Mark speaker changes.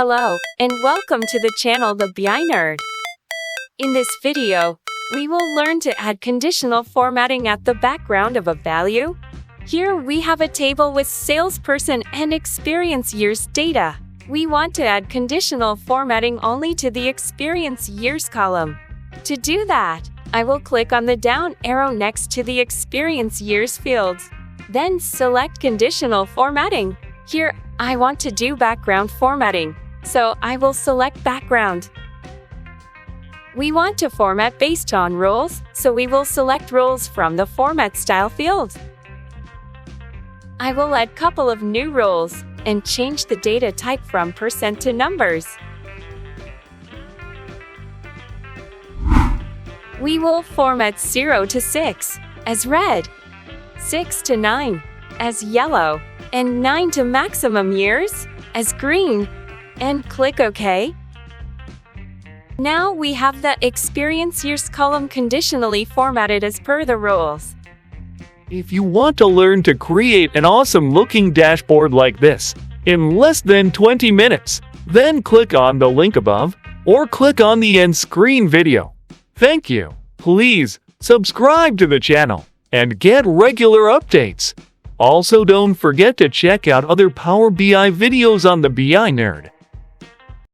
Speaker 1: Hello, and welcome to the channel The BI Nerd. In this video, we will learn to add conditional formatting at the background of a value. Here we have a table with salesperson and experience years data. We want to add conditional formatting only to the experience years column. To do that, I will click on the down arrow next to the experience years field. Then select conditional formatting. Here, I want to do background formatting, so I will select background. We want to format based on roles, so we will select roles from the format style field. I will add couple of new roles and change the data type from % to numbers. We will format 0 to 6 as red, 6 to 9 as yellow, and 9 to maximum years as green, and click OK. Now we have the experience years column conditionally formatted as per the rules.
Speaker 2: If you want to learn to create an awesome looking dashboard like this in less than 20 minutes, then click on the link above or click on the end screen video. Thank you. Please subscribe to the channel and get regular updates. Also, don't forget to check out other Power BI videos on the BI Nerd.